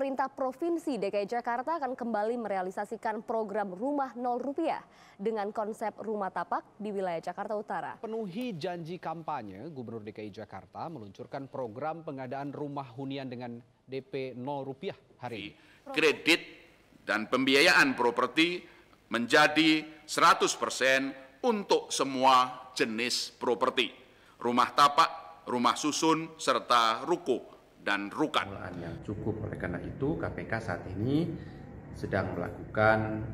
pemerintah Provinsi DKI Jakarta akan kembali merealisasikan program Rumah 0 Rupiah dengan konsep rumah tapak di wilayah Jakarta Utara. Penuhi janji kampanye, Gubernur DKI Jakarta meluncurkan program pengadaan rumah hunian dengan DP 0 Rupiah hari ini. Kredit dan pembiayaan properti menjadi 100% untuk semua jenis properti, rumah tapak, rumah susun, serta ruko dan rukan. Yang cukup. Oleh karena itu KPK saat ini sedang melakukan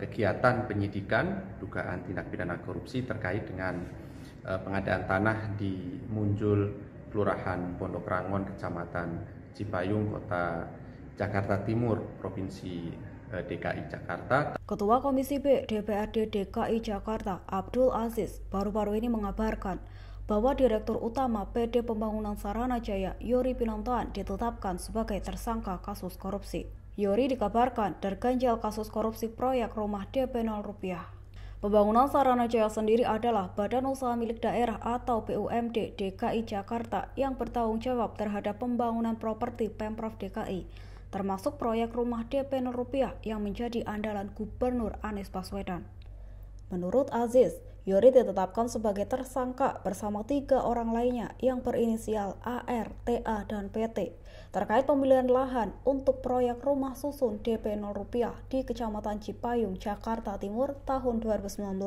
kegiatan penyidikan dugaan tindak pidana korupsi terkait dengan pengadaan tanah di Munjul, Kelurahan Pondok Rangon, Kecamatan Cipayung, Kota Jakarta Timur, Provinsi DKI Jakarta. Ketua Komisi B DPRD DKI Jakarta, Abdul Aziz, baru-baru ini mengabarkan bahwa Direktur Utama PD Pembangunan Saranajaya, Yori Pinontoan, ditetapkan sebagai tersangka kasus korupsi. Yori dikabarkan terganjal kasus korupsi proyek rumah DP 0 Rupiah. Pembangunan Saranajaya sendiri adalah badan usaha milik daerah atau BUMD DKI Jakarta yang bertanggung jawab terhadap pembangunan properti Pemprov DKI, termasuk proyek rumah DP 0 Rupiah yang menjadi andalan Gubernur Anies Baswedan. Menurut Aziz, Yori ditetapkan sebagai tersangka bersama 3 orang lainnya yang berinisial AR, TA, dan PT terkait pembelian lahan untuk proyek rumah susun DP 0 Rupiah di Kecamatan Cipayung, Jakarta Timur tahun 2019.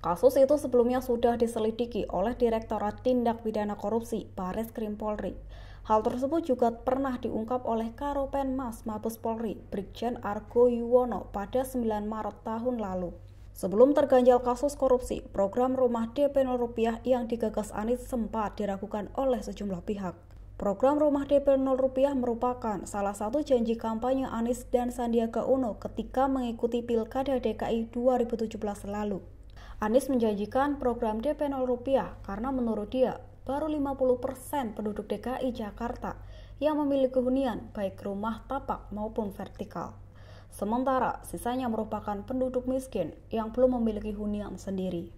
Kasus itu sebelumnya sudah diselidiki oleh Direktorat Tindak Pidana Korupsi Barreskrim Polri. Hal tersebut juga pernah diungkap oleh Karopenmas Mabes Polri, Brigjen Argo Yuwono pada 9 Maret tahun lalu. Sebelum terganjal kasus korupsi, program rumah DP 0 Rupiah yang digagas Anies sempat diragukan oleh sejumlah pihak. Program rumah DP 0 Rupiah merupakan salah satu janji kampanye Anies dan Sandiaga Uno ketika mengikuti Pilkada DKI 2017 lalu. Anies menjanjikan program DP 0 Rupiah karena menurut dia, baru 50% penduduk DKI Jakarta yang memiliki hunian baik rumah tapak maupun vertikal. Sementara sisanya merupakan penduduk miskin yang belum memiliki hunian sendiri.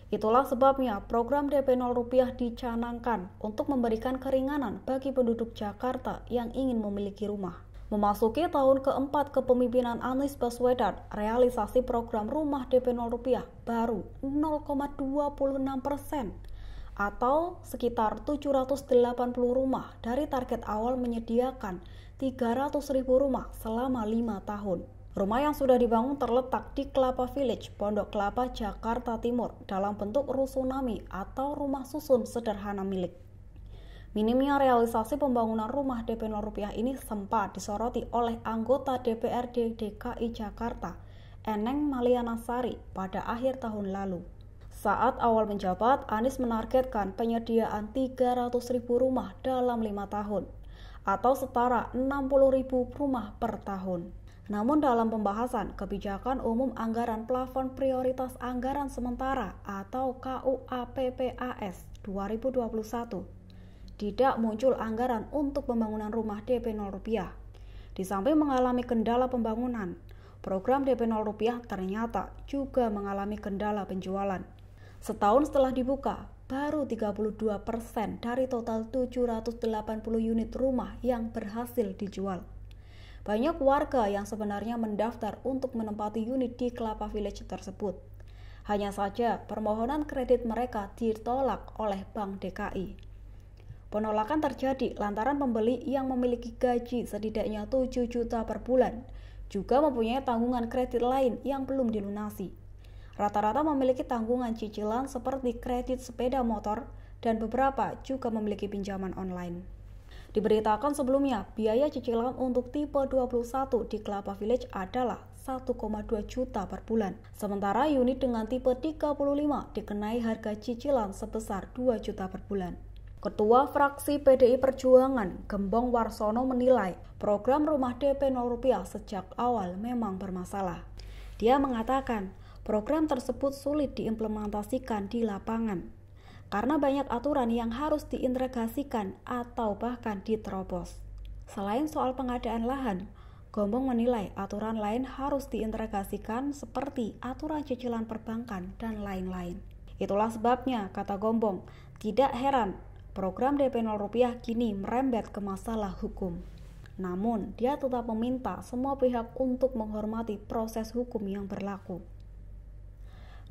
Itulah sebabnya program DP 0 Rupiah dicanangkan untuk memberikan keringanan bagi penduduk Jakarta yang ingin memiliki rumah. Memasuki tahun keempat kepemimpinan Anies Baswedan, realisasi program rumah DP 0 Rupiah baru 0,26% atau sekitar 780 rumah dari target awal menyediakan 300.000 rumah selama 5 tahun. Rumah yang sudah dibangun terletak di Kelapa Village, Pondok Kelapa, Jakarta Timur dalam bentuk rusunami atau rumah susun sederhana milik. Minimnya realisasi pembangunan rumah DP 0 Rupiah ini sempat disoroti oleh anggota DPRD DKI Jakarta, Eneng Maliana Sari, pada akhir tahun lalu. Saat awal menjabat, Anies menargetkan penyediaan 300.000 rumah dalam 5 tahun, atau setara 60.000 rumah per tahun. Namun dalam pembahasan Kebijakan Umum Anggaran Plafon Prioritas Anggaran Sementara atau KUAPPAS 2021, tidak muncul anggaran untuk pembangunan rumah DP 0 Rupiah. Di samping mengalami kendala pembangunan, program DP 0 Rupiah ternyata juga mengalami kendala penjualan. Setahun setelah dibuka, baru 32% dari total 780 unit rumah yang berhasil dijual. Banyak warga yang sebenarnya mendaftar untuk menempati unit di Kelapa Village tersebut. Hanya saja permohonan kredit mereka ditolak oleh Bank DKI. Penolakan terjadi lantaran pembeli yang memiliki gaji setidaknya 7 juta per bulan juga mempunyai tanggungan kredit lain yang belum dilunasi. Rata-rata memiliki tanggungan cicilan seperti kredit sepeda motor dan beberapa juga memiliki pinjaman online. Diberitakan sebelumnya, biaya cicilan untuk tipe 21 di Kelapa Village adalah 1,2 juta per bulan. Sementara unit dengan tipe 35 dikenai harga cicilan sebesar 2 juta per bulan. Ketua Fraksi PDI Perjuangan, Gembong Warsono menilai program rumah DP 0 Rupiah sejak awal memang bermasalah. Dia mengatakan, program tersebut sulit diimplementasikan di lapangan karena banyak aturan yang harus diintegrasikan atau bahkan diterobos. Selain soal pengadaan lahan, Gembong menilai aturan lain harus diintegrasikan seperti aturan cicilan perbankan dan lain-lain. Itulah sebabnya, kata Gembong, tidak heran program DP 0 Rupiah kini merembet ke masalah hukum. Namun, dia tetap meminta semua pihak untuk menghormati proses hukum yang berlaku.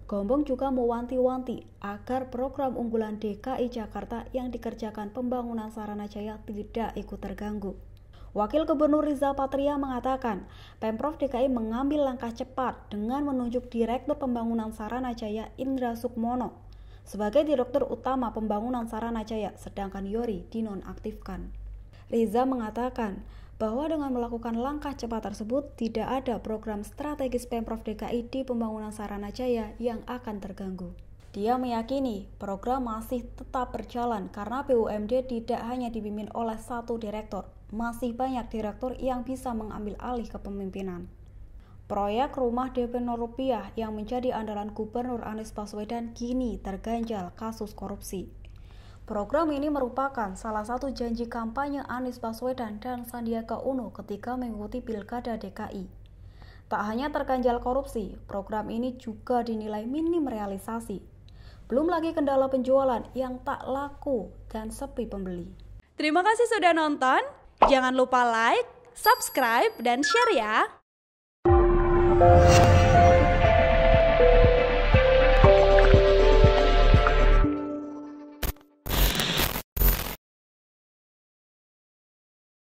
Gombong juga mewanti-wanti agar program unggulan DKI Jakarta yang dikerjakan pembangunan Saranajaya tidak ikut terganggu. Wakil Gubernur Riza Patria mengatakan, Pemprov DKI mengambil langkah cepat dengan menunjuk Direktur Pembangunan Saranajaya Indra Sukmono sebagai Direktur Utama Pembangunan Saranajaya, sedangkan Yori dinonaktifkan. Riza mengatakan bahwa dengan melakukan langkah cepat tersebut tidak ada program strategis Pemprov DKI di pembangunan Saranajaya yang akan terganggu. Dia meyakini program masih tetap berjalan karena BUMD tidak hanya dipimpin oleh satu direktur, masih banyak direktur yang bisa mengambil alih kepemimpinan. Proyek rumah DP 0 rupiah yang menjadi andalan Gubernur Anies Baswedan kini terganjal kasus korupsi. Program ini merupakan salah satu janji kampanye Anies Baswedan dan Sandiaga Uno ketika mengikuti Pilkada DKI. Tak hanya terganjal korupsi, program ini juga dinilai minim realisasi. Belum lagi kendala penjualan yang tak laku dan sepi pembeli. Terima kasih sudah nonton. Jangan lupa like, subscribe, dan share ya.